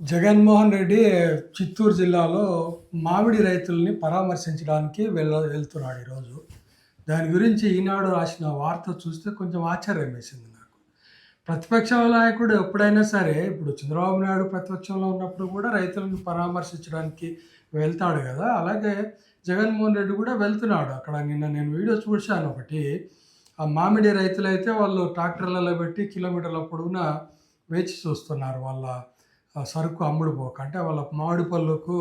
జగన్మోహన్ రెడ్డి చిత్తూరు జిల్లాలో మామిడి రైతుల్ని పరామర్శించడానికి వెళ్తున్నాడు ఈరోజు. దాని గురించి ఈనాడు రాసిన వార్త చూస్తే కొంచెం ఆశ్చర్యం వేసింది నాకు. ప్రతిపక్ష నాయకుడు ఎప్పుడైనా సరే, ఇప్పుడు చంద్రబాబు నాయుడు ప్రతిపక్షంలో ఉన్నప్పుడు కూడా రైతులను పరామర్శించడానికి వెళ్తాడు కదా! అలాగే జగన్మోహన్ రెడ్డి కూడా వెళ్తున్నాడు. అక్కడ నిన్న నేను వీడియో చూశాను ఒకటి. ఆ మామిడి రైతులైతే వాళ్ళు ట్రాక్టర్లలో పెట్టి కిలోమీటర్ల పొడవునా వేచి చూస్తున్నారు. వాళ్ళ సరుకు అమ్ముడుపోక. అంటే వాళ్ళ మామిడి పళ్ళకు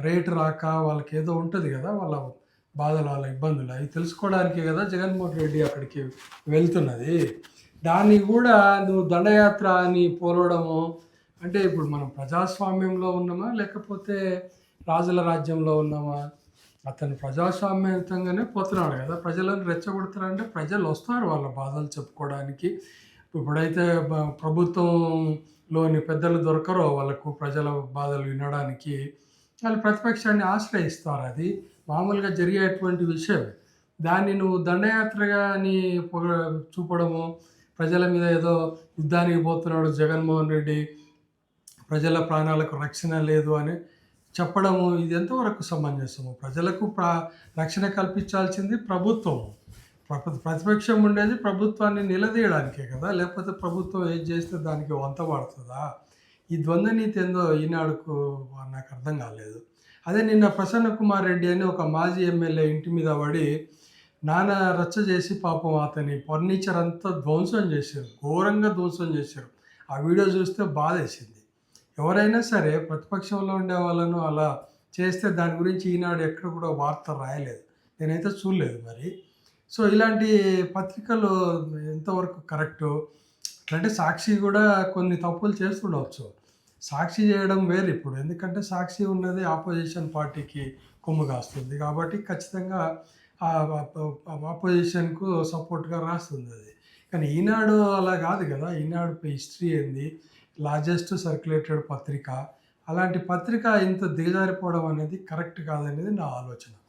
రేటు రాక వాళ్ళకి ఏదో ఉంటుంది కదా! వాళ్ళ బాధలు, వాళ్ళ ఇబ్బందులు అవి తెలుసుకోవడానికే కదా జగన్మోహన్ రెడ్డి అక్కడికి వెళ్తున్నది. దాన్ని కూడా నువ్వు దండయాత్ర అని పోలవడము అంటే, ఇప్పుడు మనం ప్రజాస్వామ్యంలో ఉన్నామా? లేకపోతే రాజుల రాజ్యంలో ఉన్నామా? అతను ప్రజాస్వామ్యయుతంగానే పోతున్నాడు కదా! ప్రజలను రెచ్చగొడతారంటే ప్రజలు వస్తారు వాళ్ళ బాధలు చెప్పుకోవడానికి. ఇప్పుడైతే ప్రభుత్వంలోని పెద్దలు దొరకరో వాళ్ళకు ప్రజల బాధలు వినడానికి, వాళ్ళు ప్రతిపక్షాన్ని ఆశ్రయిస్తారు. అది మామూలుగా జరిగేటువంటి విషయం. దాన్ని నువ్వు దండయాత్రగా అని చూపడము, ప్రజల మీద ఏదో యుద్ధానికి పోతున్నాడు జగన్మోహన్ రెడ్డి, ప్రజల ప్రాణాలకు రక్షణ లేదు అని చెప్పడము, ఇది ఎంతవరకు సమంజసము? ప్రజలకు రక్షణ కల్పించాల్సింది ప్రభుత్వం. ప్రతిపక్షం ఉండేది ప్రభుత్వాన్ని నిలదీయడానికే కదా! లేకపోతే ప్రభుత్వం ఏది చేస్తే దానికి వంత పడుతుందా? ఈ ద్వంద్వ నీతి ఏందో ఈనాడుకు నాకు అర్థం కాలేదు. అదే నిన్న ప్రసన్న కుమార్ రెడ్డి అని ఒక మాజీ ఎమ్మెల్యే ఇంటి మీద పడి నానా రచ్చ చేసి పాపం అతని ఫర్నిచర్ అంతా ధ్వంసం చేశారు. ఘోరంగా ధ్వంసం చేశారు. ఆ వీడియో చూస్తే బాధేసింది. ఎవరైనా సరే ప్రతిపక్షంలో ఉండే వాళ్ళను అలా చేస్తే దాని గురించి ఈనాడు ఎక్కడ కూడా వార్త రాయలేదు. నేనైతే చూడలేదు మరి. సో ఇలాంటి పత్రికలు ఎంతవరకు కరెక్టు? అట్లంటే సాక్షి కూడా కొన్ని తప్పులు చేస్తుండవచ్చు. సాక్షి చేయడం వేరు ఇప్పుడు. ఎందుకంటే సాక్షి ఉన్నది ఆపోజిషన్ పార్టీకి కొమ్ము కాస్తుంది కాబట్టి ఖచ్చితంగా ఆపోజిషన్కు సపోర్ట్గా రాస్తుంది అది. కానీ ఈనాడు అలా కాదు కదా! ఈనాడు హిస్టరీ ఏంది, లార్జెస్ట్ సర్క్యులేటెడ్ పత్రిక. అలాంటి పత్రిక ఇంత దిగజారిపోవడం అనేది కరెక్ట్ కాదనేది నా ఆలోచన.